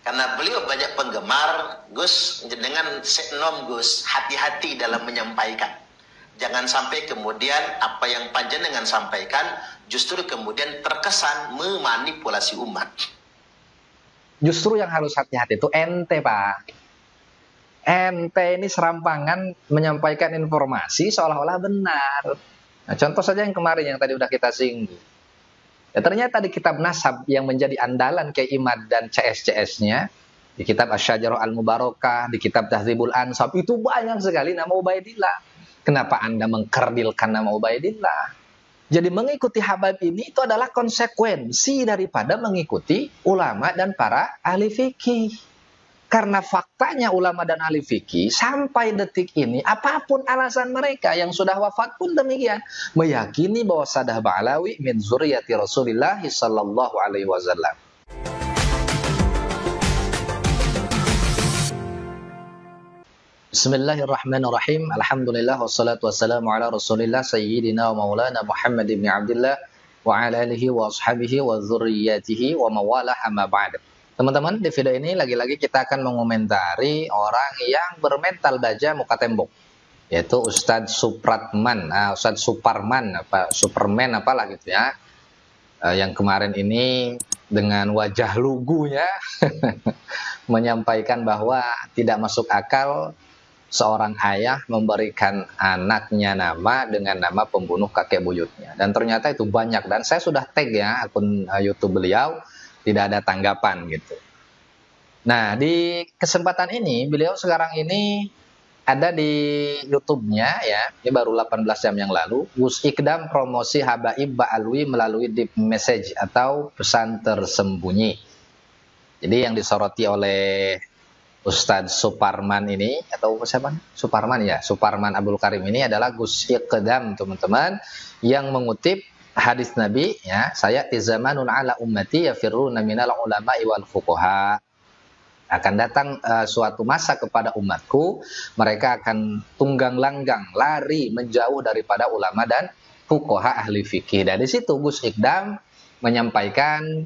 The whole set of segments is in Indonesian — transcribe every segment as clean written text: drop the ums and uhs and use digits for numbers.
Karena beliau banyak penggemar, Gus, dengan senom Gus, hati-hati dalam menyampaikan. Jangan sampai kemudian apa yang panjenengan sampaikan justru kemudian terkesan memanipulasi umat. Justru yang harus hati-hati itu ente, Pak. Ente ini serampangan menyampaikan informasi seolah-olah benar. Nah, contoh saja yang kemarin yang tadi udah kita singgung. Ya, ternyata di kitab Nasab yang menjadi andalan Kiai Imad dan CS-CS-nya, di kitab Asy-Syajarah Al-Mubarakah, di kitab Tahdzibul Ansab, itu banyak sekali nama Ubaidillah. Kenapa Anda mengkerdilkan nama Ubaidillah? Jadi mengikuti Habib ini itu adalah konsekuensi daripada mengikuti ulama dan para ahli fikih. Karena faktanya ulama dan ahli fikih sampai detik ini, apapun alasan mereka yang sudah wafat pun demikian, meyakini bahwa Sadah Ba'alawi min zuriyati Rasulillah sallallahu alaihi wasallam. Bismillahirrahmanirrahim. Alhamdulillah wassalatu wassalamu ala Rasulillah sayyidina wa maulana Muhammad ibn Abdullah wa ala alihi wa ashabihi wa dzurriyyatihi wa mawalah amma ba'd. Teman-teman, di video ini lagi-lagi kita akan mengomentari orang yang bermental baja muka tembok, yaitu Ustadz Supratman, Ustadz Suparman, Superman apalah gitu ya, yang kemarin ini dengan wajah lugunya menyampaikan bahwa tidak masuk akal seorang ayah memberikan anaknya nama dengan nama pembunuh kakek buyutnya. Dan ternyata itu banyak, dan saya sudah tag ya akun YouTube beliau, tidak ada tanggapan gitu. Nah, di kesempatan ini beliau sekarang ini ada di YouTube-nya ya, ini baru 18 jam yang lalu, Gus Ikdam promosi Habaib Ba'alwi melalui deep message atau pesan tersembunyi. Jadi yang disoroti oleh Ustadz Suparman ini, atau siapa? Suparman ya, Suparman Abdul Karim ini adalah Gus Ikdam, teman-teman, yang mengutip hadis Nabi ya, saya zamanun ala ummati yafirruna minal ulama'i wal fuqaha. Akan datang suatu masa kepada umatku, mereka akan tunggang langgang, lari menjauh daripada ulama dan fuqaha ahli fikih. Dari situ Gus Ikdam menyampaikan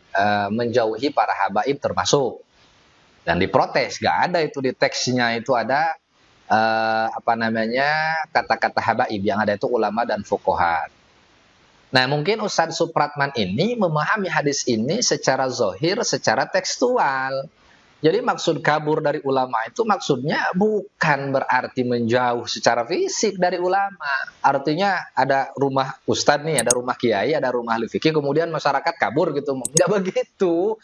menjauhi para habaib termasuk. Dan diprotes, gak ada itu di teksnya, itu ada kata-kata habaib, yang ada itu ulama dan fuqaha. Nah, mungkin Ustadz Supratman ini memahami hadis ini secara zahir, secara tekstual. Jadi maksud kabur dari ulama itu maksudnya bukan berarti menjauh secara fisik dari ulama. Artinya ada rumah Ustadz nih, ada rumah kiai, ada rumah ahli fikih, kemudian masyarakat kabur gitu. Nggak begitu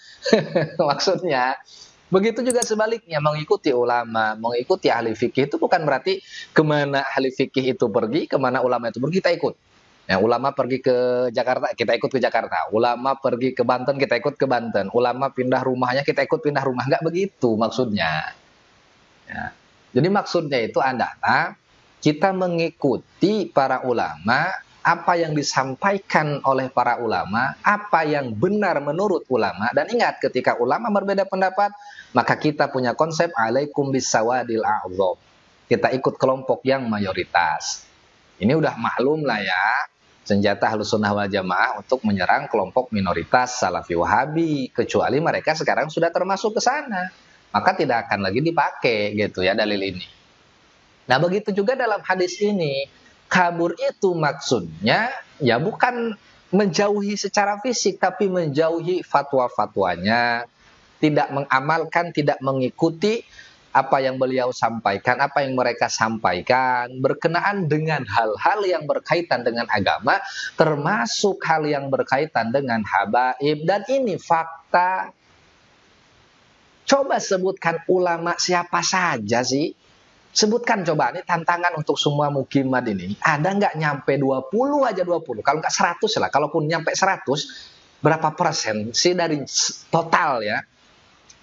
maksudnya. Begitu juga sebaliknya, mengikuti ulama, mengikuti ahli fikih itu bukan berarti kemana ahli fikih itu pergi, kemana ulama itu pergi, kita ikut. Ya, ulama pergi ke Jakarta, kita ikut ke Jakarta. Ulama pergi ke Banten, kita ikut ke Banten. Ulama pindah rumahnya, kita ikut pindah rumah. Nggak begitu maksudnya. Ya. Jadi maksudnya itu adalah kita mengikuti para ulama, apa yang disampaikan oleh para ulama, apa yang benar menurut ulama. Dan ingat, ketika ulama berbeda pendapat, maka kita punya konsep alaikum bisawadil a'dzab. Kita ikut kelompok yang mayoritas. Ini udah maklum lah ya, senjata Ahlussunnah wal Jamaah untuk menyerang kelompok minoritas Salafi Wahabi, kecuali mereka sekarang sudah termasuk ke sana, maka tidak akan lagi dipakai gitu ya dalil ini. Nah, begitu juga dalam hadis ini, kabur itu maksudnya ya bukan menjauhi secara fisik, tapi menjauhi fatwa-fatwanya, tidak mengamalkan, tidak mengikuti apa yang beliau sampaikan, apa yang mereka sampaikan, berkenaan dengan hal-hal yang berkaitan dengan agama, termasuk hal yang berkaitan dengan habaib. Dan ini fakta. Coba sebutkan ulama siapa saja sih? Sebutkan coba, ini tantangan untuk semua mukimat ini. Ada nggak nyampe 20 aja 20? Kalau nggak 100 lah, kalaupun nyampe 100, berapa persen sih dari total ya?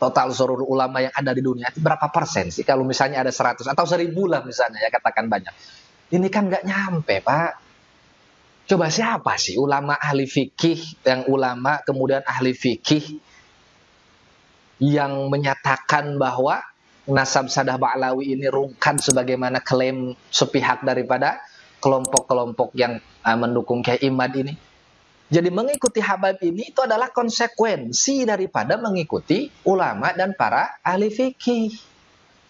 Total seluruh ulama yang ada di dunia itu berapa persen sih? Kalau misalnya ada 100 atau 1000 lah misalnya ya, katakan banyak. Ini kan nggak nyampe, Pak. Coba siapa sih ulama ahli fikih, yang ulama kemudian ahli fikih yang menyatakan bahwa nasab Sadah Ba'alawi ini rungkan sebagaimana klaim sepihak daripada kelompok-kelompok yang mendukung Kiai Imad ini? Jadi mengikuti Habaib ini itu adalah konsekuensi daripada mengikuti ulama dan para ahli fikih.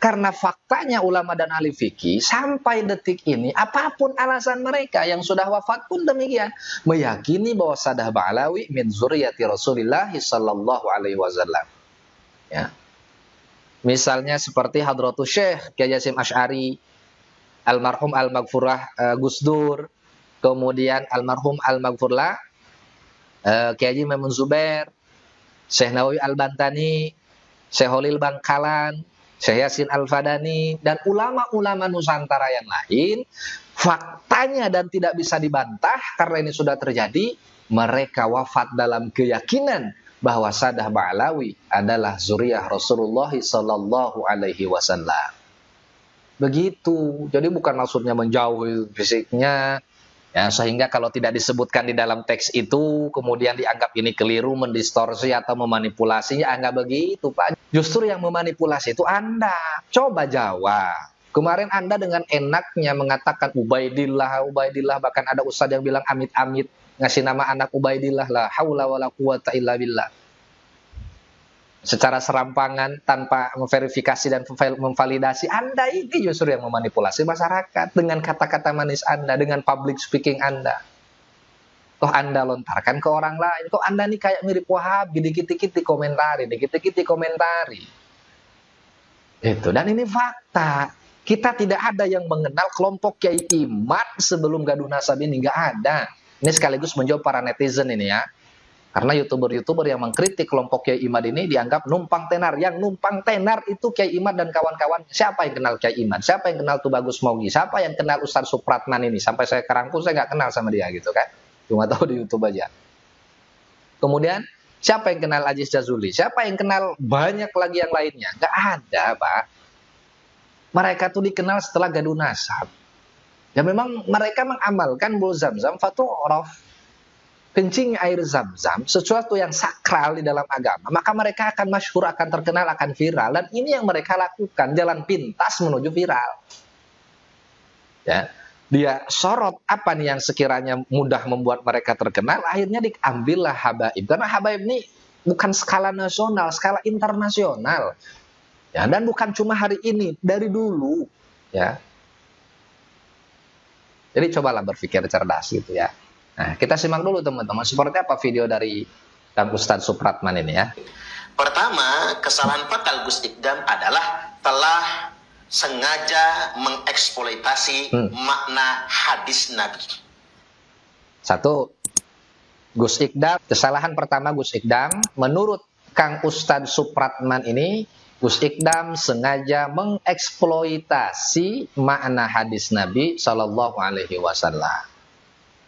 Karena faktanya ulama dan ahli fikih sampai detik ini, apapun alasan mereka yang sudah wafat pun demikian, meyakini bahwa Sadah Ba'alawi min zuriyati Rasulillah sallallahu alaihi wasallam. Ya. Misalnya seperti Hadratus Syekh Kiai Hasyim Asy'ari, almarhum Al-Maghfurlah Gus Dur, kemudian almarhum Al-Maghfurlah Kiai Haji Maimun Zubair, Syekh Nawawi Al-Bantani, Syekh Holil Bangkalan, Syekh Yasin Al-Fadani, dan ulama-ulama Nusantara yang lain, faktanya dan tidak bisa dibantah karena ini sudah terjadi, mereka wafat dalam keyakinan bahwa Sadah Ba'alawi adalah zuriyah Rasulullah sallallahu alaihi wasallam. Begitu. Jadi bukan maksudnya menjauhi fisiknya, ya, sehingga kalau tidak disebutkan di dalam teks itu kemudian dianggap ini keliru, mendistorsi atau memanipulasi, ya enggak begitu, Pak. Justru yang memanipulasi itu Anda. Coba jawab. Kemarin Anda dengan enaknya mengatakan Ubaidillah, bahkan ada ustadz yang bilang amit-amit ngasih nama anak Ubaidillah, la haula wala quwata illa billah. Secara serampangan tanpa memverifikasi dan memvalidasi, Anda ini justru yang memanipulasi masyarakat dengan kata-kata manis Anda, dengan public speaking Anda. Toh Anda lontarkan ke orang lain, kok Anda ini kayak mirip Wahabi, dikit-dikit dikomentari. Itu, dan ini fakta. Kita tidak ada yang mengenal kelompok Kiai Imad sebelum gaduh nasab ini, nggak ada. Ini sekaligus menjawab para netizen ini ya. Karena YouTuber-YouTuber yang mengkritik kelompok Kiai Imad ini dianggap numpang tenar. Yang numpang tenar itu Kiai Imad dan kawan-kawan. Siapa yang kenal Kiai Imad? Siapa yang kenal Tubagus Mogi? Siapa yang kenal Ustaz Supratman ini? Sampai saya kerangkul, saya nggak kenal sama dia gitu kan. Cuma tahu di YouTube aja. Kemudian, siapa yang kenal Aziz Jazuli? Siapa yang kenal banyak lagi yang lainnya? Nggak ada, Pak. Mereka tuh dikenal setelah gaduh nasab. Ya memang mereka mengamalkan bul zam-zam fatu'raf. Kencing air zam-zam, sesuatu yang sakral di dalam agama, maka mereka akan masyhur, akan terkenal, akan viral. Dan ini yang mereka lakukan, jalan pintas menuju viral. Ya, dia sorot apa nih yang sekiranya mudah membuat mereka terkenal, akhirnya diambillah habaib. Karena habaib ini bukan skala nasional, skala internasional. Ya, dan bukan cuma hari ini, dari dulu. Ya. Jadi cobalah berpikir cerdas gitu ya. Nah, kita simak dulu teman-teman, seperti apa video dari Kang Ustadz Supratman ini ya. Pertama, kesalahan fatal Gus Ikdam adalah telah sengaja mengeksploitasi makna hadis Nabi. Satu, Gus Ikdam, kesalahan pertama Gus Ikdam, menurut Kang Ustadz Supratman ini, Gus Ikdam sengaja mengeksploitasi makna hadis Nabi Shallallahu Alaihi Wasallam.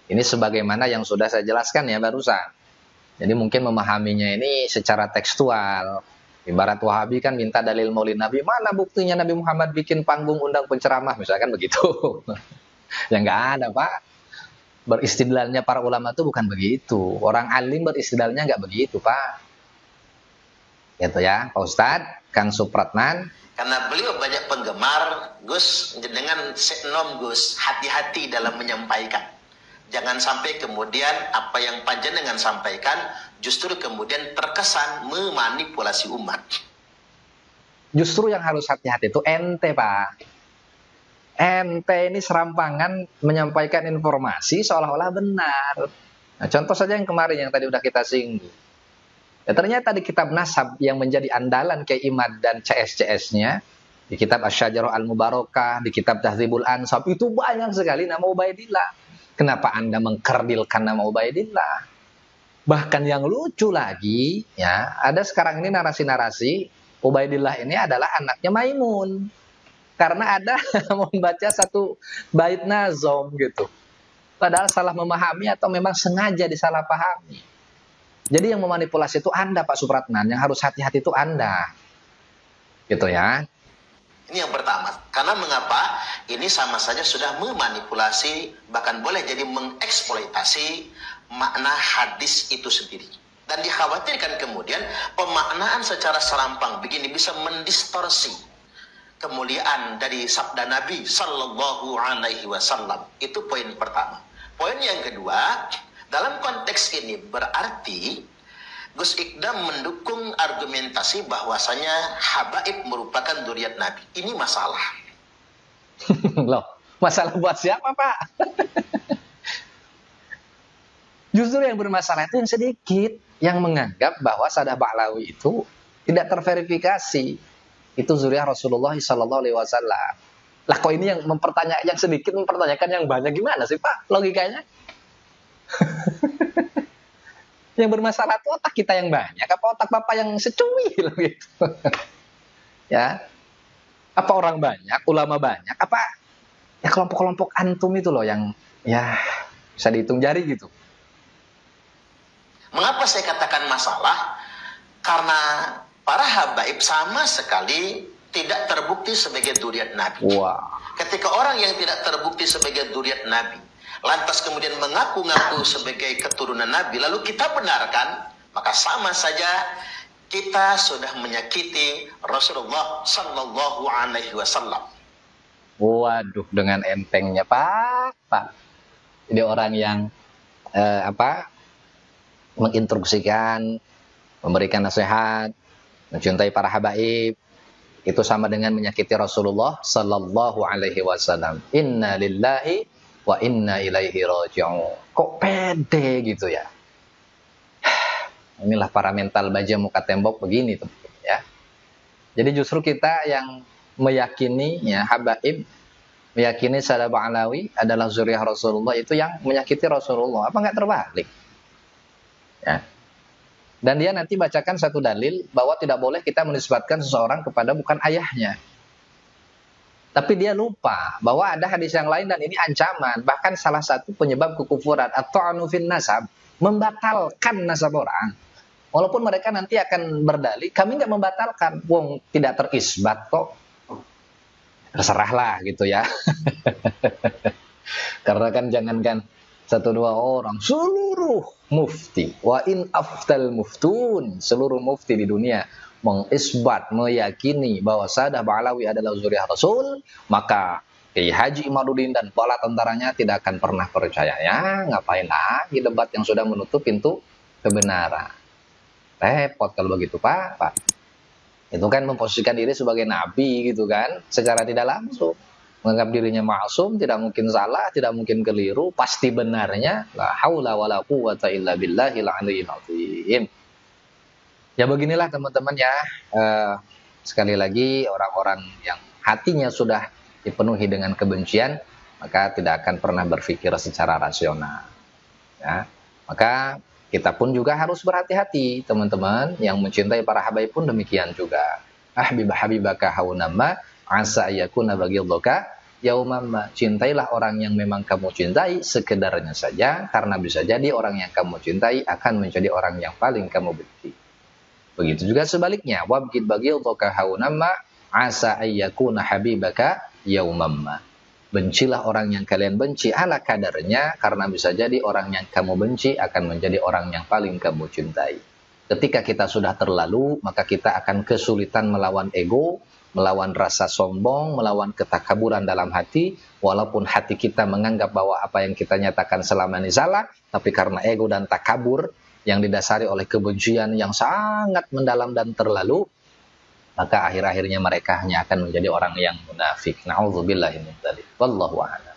Ini sebagaimana yang sudah saya jelaskan ya barusan. Jadi mungkin memahaminya ini secara tekstual. Ibarat Wahabi kan minta dalil maulid Nabi. Mana buktinya Nabi Muhammad bikin panggung undang penceramah misalkan begitu. Ya nggak ada Pak. Beristidlalnya para ulama itu bukan begitu. Orang alim beristidlalnya nggak begitu Pak. Gitu ya Pak Ustadz, Kang Supratman. Karena beliau banyak penggemar, Gus, dengan senom Gus, hati-hati dalam menyampaikan. Jangan sampai kemudian apa yang panjenengan sampaikan justru kemudian terkesan memanipulasi umat. Justru yang harus hati-hati itu ente Pak. Ente ini serampangan menyampaikan informasi seolah-olah benar. Nah, contoh saja yang kemarin yang tadi udah kita singgung. Ya, ternyata di kitab Nasab yang menjadi andalan Kiai Imad dan CS-CS-nya, di kitab Asy-Syajarah Al-Mubarakah, di kitab Tahdzibul Ansab, itu banyak sekali nama Ubaidillah. Kenapa Anda mengkerdilkan nama Ubaidillah? Bahkan yang lucu lagi, ya, ada sekarang ini narasi-narasi Ubaidillah ini adalah anaknya Maimun. Karena ada membaca satu bait nazom gitu. Padahal salah memahami atau memang sengaja disalahpahami. Jadi yang memanipulasi itu Anda Pak Supratman, yang harus hati-hati itu Anda. Gitu ya. Ini yang pertama. Karena mengapa? Ini sama saja sudah memanipulasi, bahkan boleh jadi mengeksploitasi makna hadis itu sendiri. Dan dikhawatirkan kemudian pemaknaan secara serampang begini bisa mendistorsi kemuliaan dari sabda Nabi Sallallahu Alaihi Wasallam. Itu poin pertama. Poin yang kedua, Dalam konteks ini berarti Gus Ikdam mendukung argumentasi bahwasanya habaib merupakan dzurriyyat Nabi. Ini masalah. Loh, masalah buat siapa, Pak? Justru yang bermasalah itu yang sedikit, yang menganggap bahwa Sadah Ba'lawi itu tidak terverifikasi. Itu zuriyah Rasulullah sallallahu alaihi wasallam. Lah kok ini yang yang sedikit mempertanyakan yang banyak, gimana sih, Pak? Logikanya? Yang bermasalah itu otak kita yang banyak, apa otak Bapak yang secuil gitu. Ya. Apa orang banyak, ulama banyak, apa ya kelompok-kelompok antum itu loh yang ya bisa dihitung jari gitu. Mengapa saya katakan masalah? Karena para habaib sama sekali tidak terbukti sebagai dzurriyyat Nabi. Wah. Ketika orang yang tidak terbukti sebagai dzurriyyat Nabi, lantas kemudian mengaku-ngaku sebagai keturunan Nabi, lalu kita benarkan, maka sama saja kita sudah menyakiti Rasulullah Sallallahu Alaihi Wasallam. Waduh, dengan entengnya Pak. Jadi orang yang menginstruksikan, memberikan nasihat, mencintai para habaib, itu sama dengan menyakiti Rasulullah Sallallahu Alaihi Wasallam. Inna lillahi wa inna ilaihi raji'un. Kok pede gitu ya? Inilah para mental baja muka tembok begini tuh, ya. Jadi justru kita yang meyakini ya habaib, meyakini Sadah Ba'lawi adalah zuriyah Rasulullah, itu yang menyakiti Rasulullah. Apa nggak terbalik? Ya. Dan dia nanti bacakan satu dalil bahwa tidak boleh kita menisbatkan seseorang kepada bukan ayahnya. Tapi dia lupa bahwa ada hadis yang lain dan ini ancaman. Bahkan salah satu penyebab kekufuran at-ta'nu fin nasab, membatalkan nasab orang. Walaupun mereka nanti akan berdalih, kami nggak membatalkan, wong tidak terisbat kok. Terserahlah gitu ya. Karena kan jangankan satu dua orang, seluruh mufti, wa in aftal muftun, seluruh mufti di dunia mengisbat, meyakini bahwa Sadah Ba'lawi adalah zuriyah Rasul, maka Kiai Haji Imaduddin dan bala tentaranya tidak akan pernah percaya. Ya, ngapain lagi debat yang sudah menutup pintu kebenaran. Repot kalau begitu, Pak. Itu kan memposisikan diri sebagai nabi gitu kan, secara tidak langsung. Menganggap dirinya maksum, tidak mungkin salah, tidak mungkin keliru, pasti benarnya. La haula wala quwata illa billahil aliyyil azim. Ya beginilah teman-teman ya. Sekali lagi orang-orang yang hatinya sudah dipenuhi dengan kebencian, maka tidak akan pernah berpikir secara rasional. Ya. Maka kita pun juga harus berhati-hati, teman-teman. Yang mencintai para habaib pun demikian juga. Habibaka haunamma asa yakuna baghidhuka yaumamma. Cintailah orang yang memang kamu cintai sekedarnya saja, karena bisa jadi orang yang kamu cintai akan menjadi orang yang paling kamu benci. Begitu juga sebaliknya, wabghid baghidhuka haunamma asa yakuna habibaka yaumamma. Bencilah orang yang kalian benci ala kadarnya, karena bisa jadi orang yang kamu benci akan menjadi orang yang paling kamu cintai. Ketika kita sudah terlalu, maka kita akan kesulitan melawan ego, melawan rasa sombong, melawan ketakaburan dalam hati, walaupun hati kita menganggap bahwa apa yang kita nyatakan selama ini salah, tapi karena ego dan takabur yang didasari oleh kebencian yang sangat mendalam dan terlalu, maka akhir-akhirnya mereka hanya akan menjadi orang yang munafik. Na'udzubillah min dzalik. Wallahu a'lam.